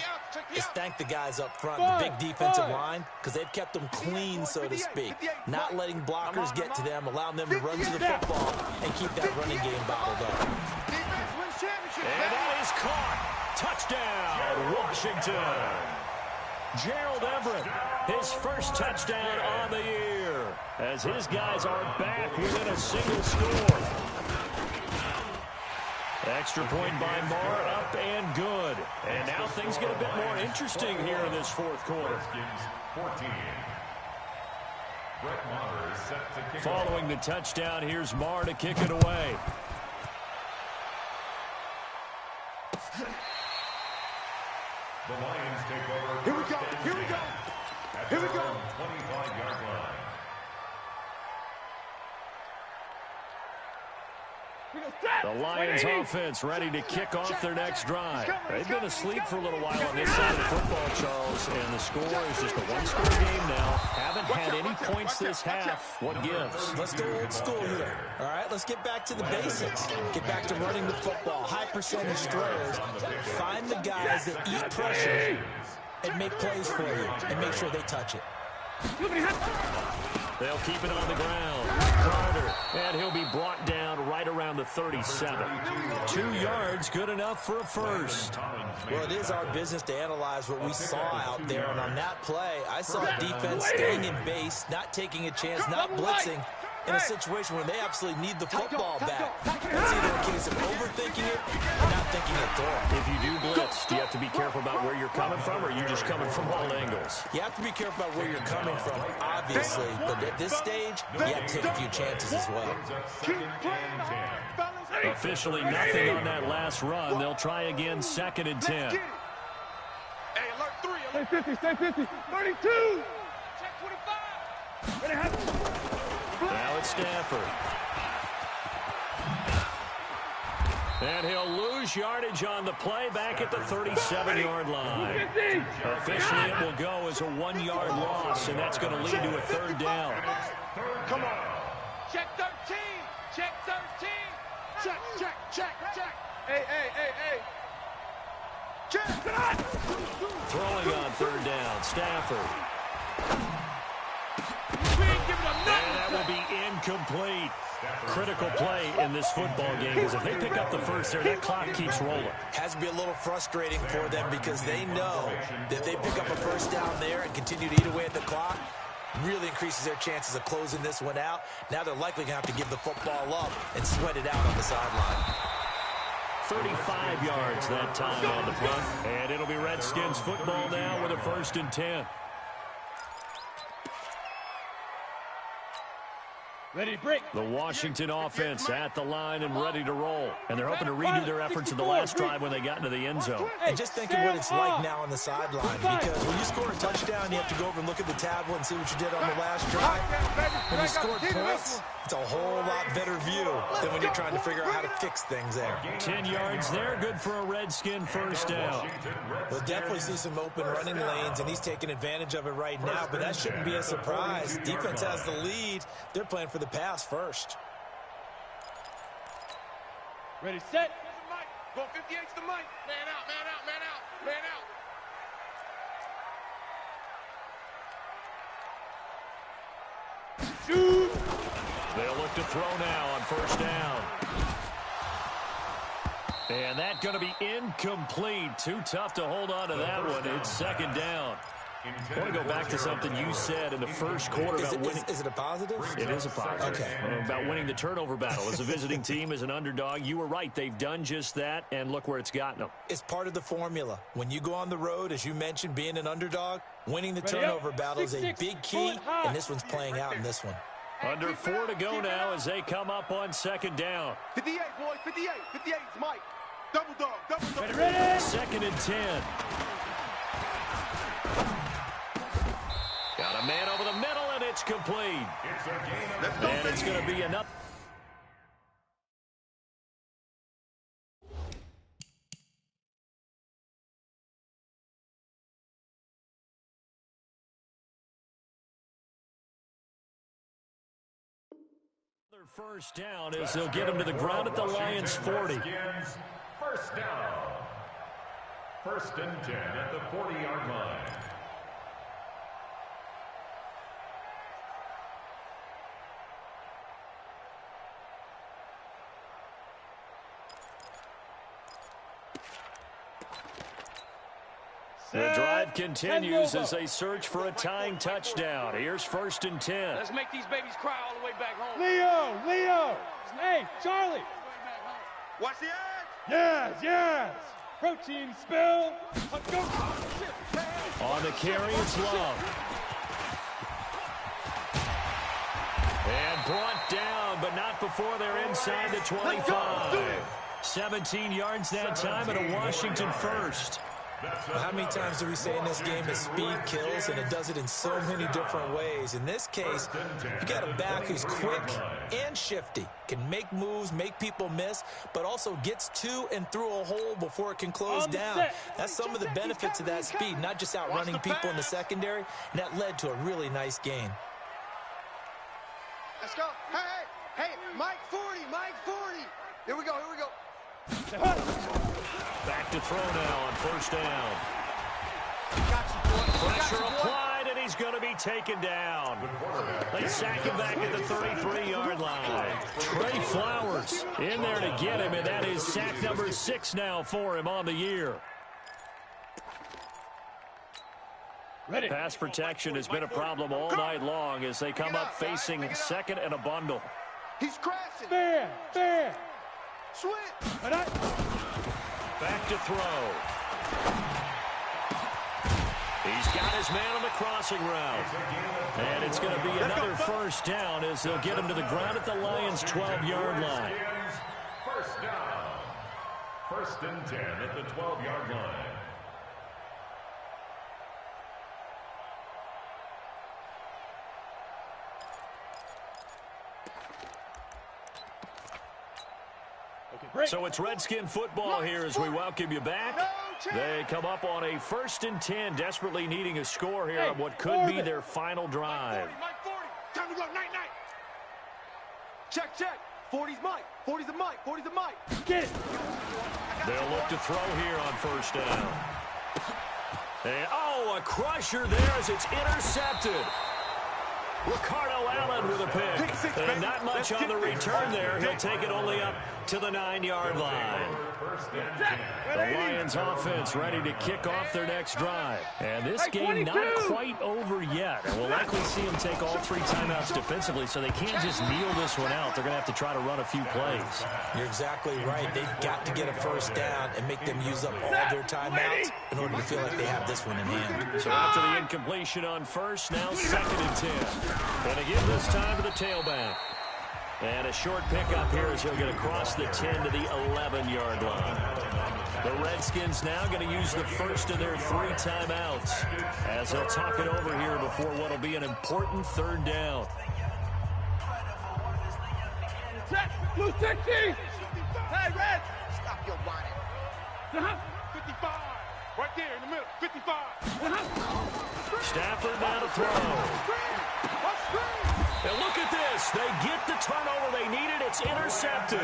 is thank the guys up front, the big defensive line, because they've kept them clean, so to speak. Not letting blockers get to them, allowing them to run to the football and keep that running game bottled up. And that is caught. Touchdown, Washington. Gerald Everett, his first touchdown on the year, as his guys are back within a single score. Extra point by Marr, up and good. And now things get a bit more interesting here in this 4th quarter. 14. Brett Maher is set to kick. Following the touchdown, here's Marr to kick it away. The Lions take over. Here we go. At Here we their go. own 25-yard line. The Lions offense ready to kick off their next drive. They've been asleep for a little while on this side of football, Charles, and the score is just a 1-score game now. Haven't had any points this half. What gives? Let's go old school here. All right, let's get back to the basics. Get back to running the football, high percentage throws. Find the guys that eat pressure and make plays for you and make sure they touch it. They'll keep it on the ground. Carter, and he'll be brought down right around the 37. 2 yards, good enough for a first. Well, it is our business to analyze what we saw out there, and on that play, I saw a defense staying in base, not taking a chance, not blitzing, in a situation where they absolutely need the football back. It's either a case of overthinking it or not thinking it through. If you do blitz, do you have to be careful about where you're coming from, or are you just coming from all angles? You have to be careful about where you're coming from, obviously, but at this stage, you have to take a few chances as well. Officially nothing on that last run. They'll try again, 2nd and 10. Hey, alert Stay 50, stay 50. 32. Check 25. Ready, have Now it's Stafford. And he'll lose yardage on the play back at the 37-yard line. Officially, it will go as a 1-yard loss, and that's going to lead to a third down. Come on. Check 13. Check 13. Check, check, check, check. Hey, hey, hey, hey. Check. Throwing on third down, Stafford. We ain't giving them And nothing. that will be incomplete. Critical play in this football game, because if they pick up the first there, that clock keeps rolling. Has to be a little frustrating for them because they know that if they pick up a first down there and continue to eat away at the clock, really increases their chances of closing this one out. Now they're likely going to have to give the football up and sweat it out on the sideline. 35 yards that time on the front. And it'll be Redskins football now with a 1st and 10. Ready, break. The Washington offense at the line and ready to roll. And they're hoping to redo their efforts in the last drive when they got into the end zone. And just think of what it's like now on the sideline, because when you score a touchdown, you have to go over and look at the tablet and see what you did on the last drive. When you scored points, it's a whole lot better view than when you're trying to figure out how to fix things there. 10 yards there, good for a Redskin first down. We'll definitely see some open running lanes, and he's taking advantage of it right now, but that shouldn't be a surprise. Defense has the lead. They're playing for the pass first. Ready, set. Mike. Go 58's the Mike. Man out, man out, man out, man out. Shoot. They'll look to throw now on first down. And that's going to be incomplete. Too tough to hold on to that one. It's 2nd down. I want to go back to something you said in the first quarter about winning. Is it a positive? It is a positive. Okay. About winning the turnover battle. As a visiting team, as an underdog, you were right. They've done just that, and look where it's gotten them. It's part of the formula. When you go on the road, as you mentioned, being an underdog, winning the turnover battle is a big key, and this one's playing out in this one. Under 4 to go now as they come up on 2nd down. 58, boys, 58. 58 is Mike. Double dog, double dog. Ready. 2nd and 10. Got a man over the middle, and it's complete. And it's going to be enough. Their first down is they'll get him to the ground at the Lions' 40. First down. 1st and 10 at the 40-yard line. The drive continues as they search for a tying touchdown. Here's 1st and 10. Let's make these babies cry all the way back home. Leo. Hey, Charlie. Watch the edge. Yes, yes. Protein spill. Go. On the carry, it's Love. And brought down, but not before they're inside the 25. 17 yards that time and a Washington first. How many times do we say in this game that speed kills, and it does it in so many different ways? In this case, you got a back who's quick and shifty, can make moves, make people miss, but also gets to and through a hole before it can close down. That's some of the benefits of that speed, not just outrunning people in the secondary, and that led to a really nice gain. Let's go. Hey, Mike 40, Mike 40. Here we go. Back to throw now on first down. Pressure applied, and he's going to be taken down. They sack him back at the 33-yard line. Trey Flowers in there to get him, and that is sack number 6 now for him on the year. Ready. Pass protection has been a problem all night long as they come up facing 2nd and a bundle. He's crashing. Fair. Switch. Back to throw. He's got his man on the crossing route. And it's going to be another first down as they'll get him to the ground at the Lions' 12-yard line. First down. 1st and 10 at the 12-yard line. So it's Redskin football here as we welcome you back. They come up on a 1st and 10, desperately needing a score here on what could be their final drive. Mike 40. Time to go. Night. Check. 40's Mike. 40's a Mike. 40's a Mike. Get it. They'll look to throw here on 1st down. And, a crusher there as it's intercepted. Ricardo Allen with a pick. And not much on the return there. He'll take it only up to the 9-yard line. The Lions offense ready to kick off their next drive. And this game not quite over yet. And we'll likely see them take all 3 timeouts defensively, so they can't just kneel this one out. They're going to have to try to run a few plays. You're exactly right. They've got to get a 1st down and make them use up all their timeouts in order to feel like they have this one in hand. So after the incompletion on 1st, now 2nd and 10. And again this time to the tailback. And a short pickup here as he'll get across the 10 to the 11-yard line. The Redskins now going to use the first of their 3 timeouts as they'll talk it over here before what will be an important 3rd down. Blue 60. Hey, Red. Stop your whining. 55. Right there in the middle. 55. Stafford now to throw. And look at this. They get the turnover they needed. It's intercepted.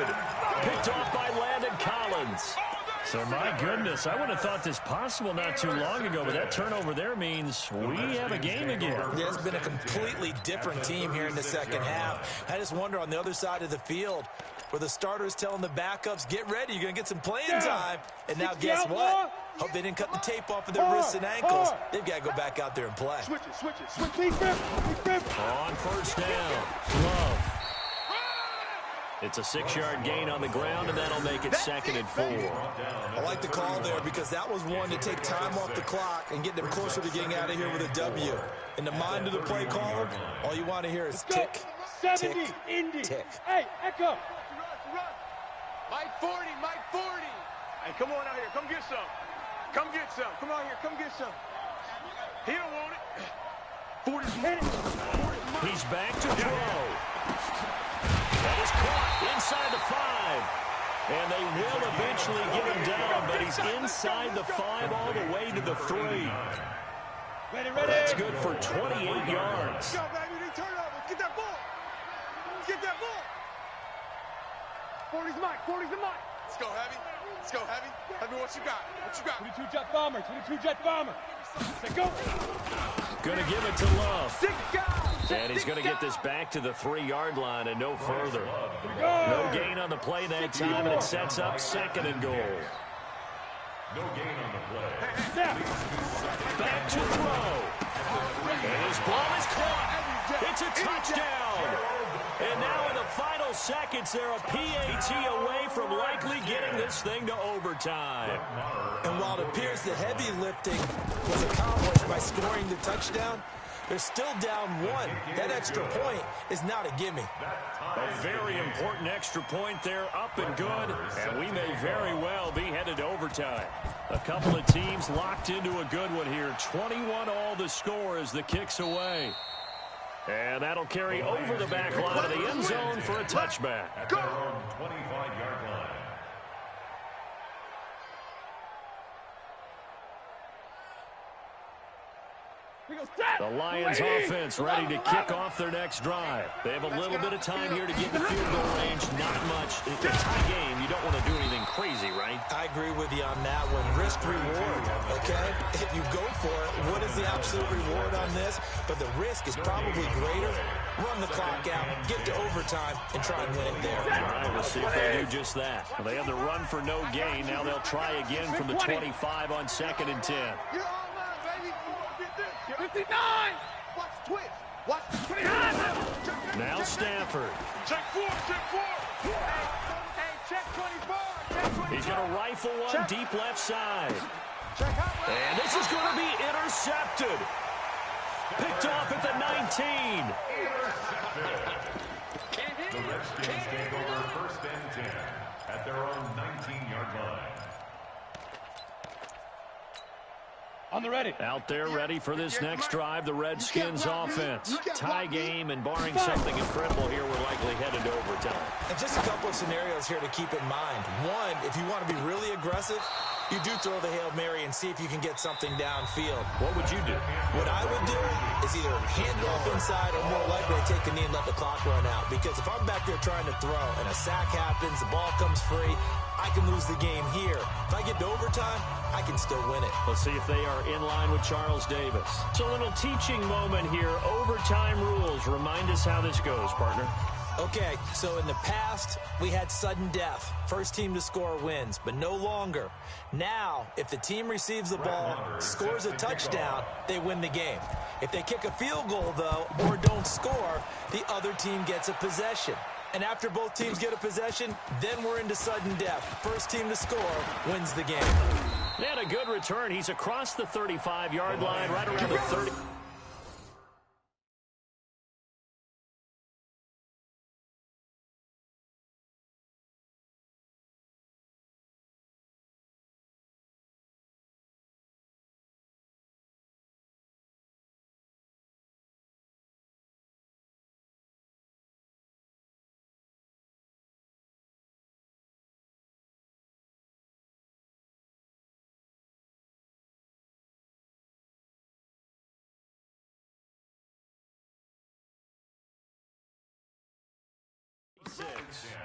Picked off by Landon Collins. So, my goodness, I would have thought this possible not too long ago, but that turnover there means we have a game again. Yeah, it's been a completely different team here in the 2nd half. I just wonder on the other side of the field where the starters telling the backups, get ready, you're going to get some playing time. And now guess what? Hope they didn't cut the tape off of their wrists and ankles. They've got to go back out there and play. Switch it. On 1st down, Love. It's a 6-yard gain on the ground, and that'll make it 2nd and 4. I like the call there because that was one to take time off the clock and get them closer to getting out of here with a W. In the mind of the play caller, all you want to hear is tick, tick, tick. Hey, Echo. Mike 40. Hey, come on out here. Come get some. Come out here. Come get some. He don't want it. 40's Mike. He's back to throw. That is caught inside the 5. And they will eventually get him down, but he's inside the 5 all the way to the 3. Ready. That's good for 28 yards. Go, baby. They turn over. Get that ball. 40's Mike. Let's go, Heavy. Heavy, what you got? 22 jet bomber. Let's go. Going to give it to Love. And he's going to get this back to the 3-yard line and no further. No gain on the play that time, and it sets up 2nd and goal. No gain on the play. Back to throw. And his ball is caught. It's a touchdown. And now in the final seconds, they're a PAT away from likely getting this thing to overtime. And while it appears the heavy lifting was accomplished by scoring the touchdown, they're still down 1. That extra point is not a gimme. A very important extra point there, up and good, and we may very well be headed to overtime. A couple of teams locked into a good one here. 21 all the score as the kick's away. And that'll carry over the back line of the end zone for a touchback. At their own 25-yard line. The Lions offense ready to kick off their next drive. They have a little bit of time here to get in the field goal range. Not much. It's a tie game. You don't want to do anything crazy, right? I agree with you on that one. Risk reward, okay? If you go for it, what is the absolute reward on this? But the risk is probably greater. Run the clock out, get to overtime, and try and win it there. All right, we'll see if they do just that. Well, they had the run for no gain. Now they'll try again from the 25 on 2nd and 10. You're all mine, baby. 59. Watch the twitch. Watch the 29. Now Stafford. Check 4. Hey, check 24. He's going to rifle one deep left side. And this is going to be intercepted. Picked off at the 19. The Redskins take over 1st and 10 at their own 19-yard line. On the ready. Out there ready for this next drive, the Redskins offense. Tie game, and barring something incredible here, we're likely headed to overtime. And just a couple of scenarios here to keep in mind. One, if you want to be really aggressive, you do throw the Hail Mary and see if you can get something downfield. What would you do? What I would do is either hand it off inside or more likely take a knee and let the clock run out. Because if I'm back there trying to throw and a sack happens, the ball comes free, I can lose the game here. If I get to overtime, I can still win it. Let's see if they are in line with Charles Davis. It's a little teaching moment here. Overtime rules. Remind us how this goes, partner. Okay, so in the past, we had sudden death. First team to score wins, but no longer. Now, if the team receives the ball, scores a touchdown, they win the game. If they kick a field goal, though, or don't score, the other team gets a possession. And after both teams get a possession, then we're into sudden death. First team to score wins the game. And a good return. He's across the 35-yard line, right around the 30.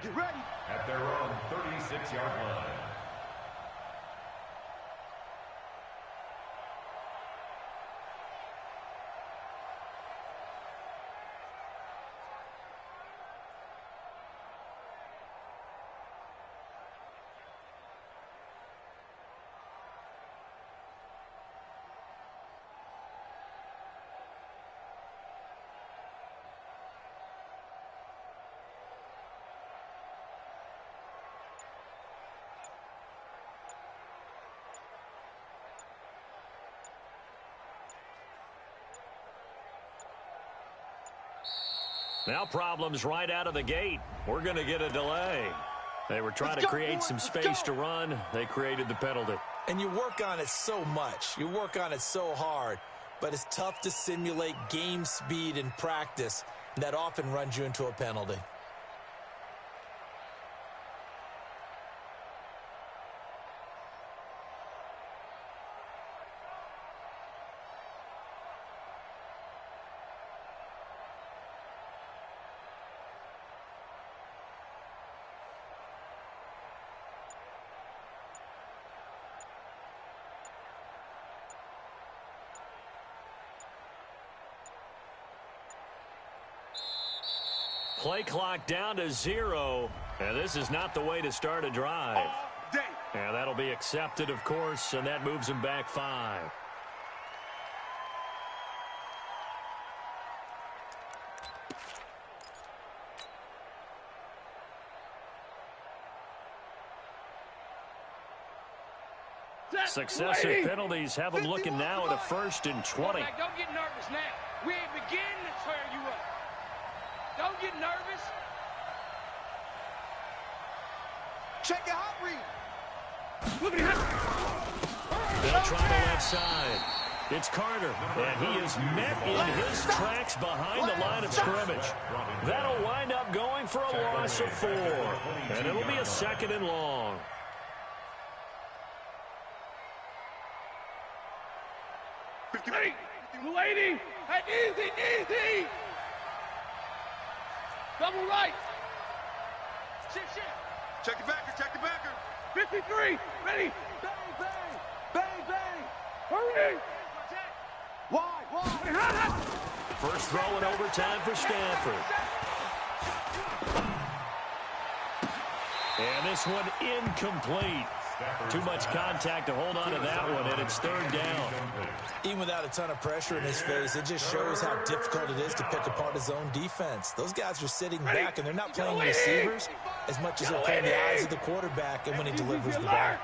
Get ready. At their own 36-yard line. Now problems right out of the gate. We're going to get a delay. They were trying to create some space to run. They created the penalty. And you work on it so much. You work on it so hard. But it's tough to simulate game speed in practice. And that often runs you into a penalty. Play clock down to 0, and this is not the way to start a drive. And that'll be accepted, of course, and that moves him back 5. Successive penalties have them looking now at a 1st and 20. Don't get nervous now. We ain't beginning to tear you up. Don't get nervous. Check your hot read. They'll try the left side. It's Carter, and he is met in his tracks behind the line of scrimmage. That'll wind up going for a loss of 4, and it'll be a 2nd and long. Hey, lady, hey, easy. Double right. Shift. Check the backer. 53, ready. Bang. Hurry. Wide. First throw in overtime for Stanford. And this one incomplete. Too much contact to hold on to that one, and it's 3rd down. Even without a ton of pressure in his face, it just shows how difficult it is to pick apart his own defense. Those guys are sitting back, and they're not playing receivers as much as they're playing the eyes of the quarterback and when he delivers the ball. Hey,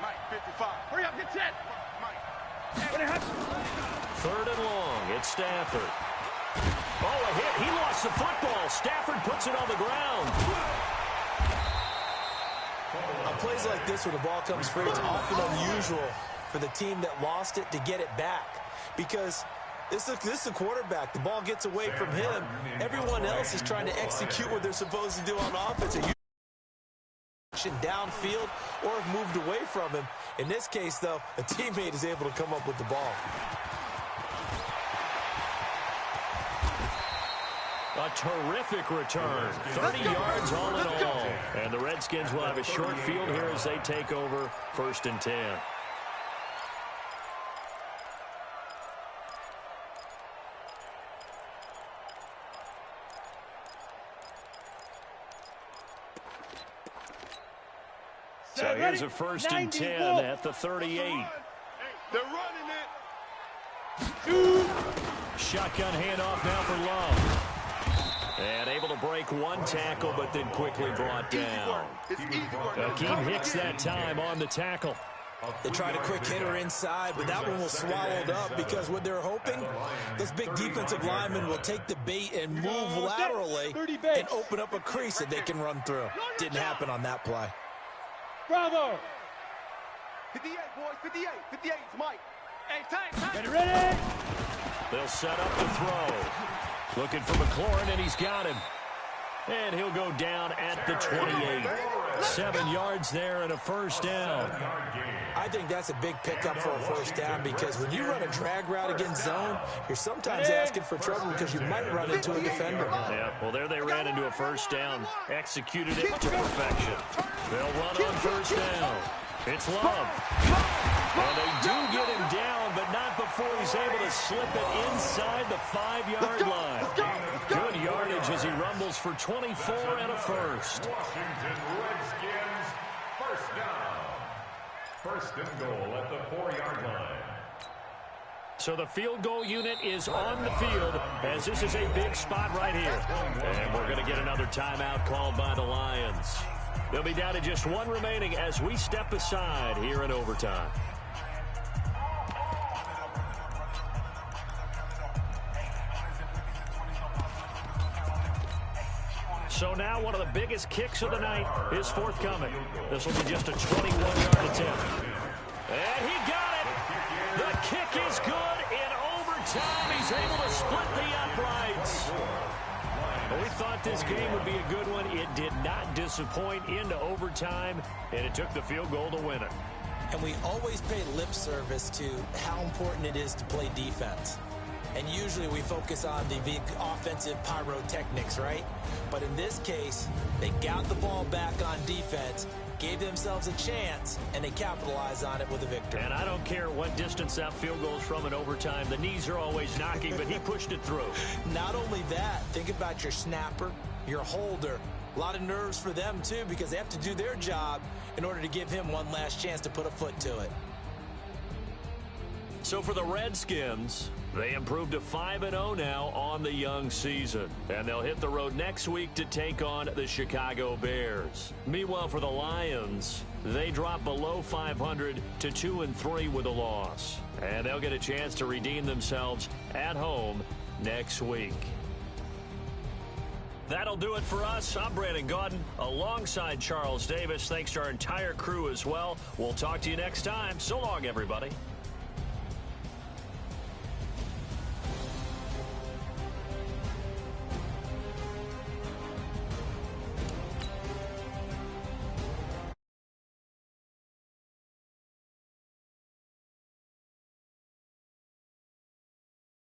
Mike, 55. hurry up, get set. Mike. 3rd and long. It's Stafford. Oh, a hit. He lost the football. Stafford puts it on the ground. On plays like this where the ball comes free, it's often unusual for the team that lost it to get it back. Because this is a quarterback. The ball gets away from him. Everyone else is trying to execute what they're supposed to do on offense. Downfield or have moved away from him. In this case, though, a teammate is able to come up with the ball. A terrific return. 30 yards all in all. And the Redskins will have a short field here as they take over 1st and 10. So here's a 1st and 10 at the 38. They're running it. Shotgun handoff now for Love. And able to break one tackle, but then quickly brought down. Akeem Hicks that time on the tackle. They tried a quick hitter inside, but that one was swallowed up because what they're hoping, those big defensive linemen will take the bait and move laterally and open up a crease that they can run through. Didn't happen on that play. Bravo! 58, boys, 58. 58, it's Mike. Hey, time. Ready? They'll set up the throw. Looking for McLaurin, and he's got him. And he'll go down at the 28. 7 yards there and a 1st down. I think that's a big pickup for a 1st down because when you run a drag route against zone, you're sometimes asking for trouble because you might run into a defender. Yeah, well, there they ran into a 1st down. Executed it to perfection. They'll run on 1st down. It's Love. And they do get him down, but not before he's able to slip it inside the 5-yard line. Good yardage as he rumbles for 24 and a 1st. Washington Redskins, 1st down. 1st and goal at the 4-yard line. So the field goal unit is on the field as this is a big spot right here. And we're going to get another timeout called by the Lions. They'll be down to just one remaining as we step aside here in overtime. So now one of the biggest kicks of the night is forthcoming. This will be just a 21-yard attempt. And he got it. The kick is good. In overtime, he's able to split the uprights. Well, we thought this game would be a good one. It did not disappoint into overtime, and it took the field goal to win it. And we always pay lip service to how important it is to play defense. And usually we focus on the big offensive pyrotechnics, right? But in this case, they got the ball back on defense, gave themselves a chance, and they capitalized on it with a victory. And I don't care what distance that field goes from in overtime. The knees are always knocking, but he pushed it through. Not only that, think about your snapper, your holder. A lot of nerves for them, too, because they have to do their job in order to give him one last chance to put a foot to it. So for the Redskins, they improved to 5-0 now on the young season. And they'll hit the road next week to take on the Chicago Bears. Meanwhile, for the Lions, they drop below 500 to 2-3 with a loss. And they'll get a chance to redeem themselves at home next week. That'll do it for us. I'm Brandon Gaudin alongside Charles Davis. Thanks to our entire crew as well. We'll talk to you next time. So long, everybody.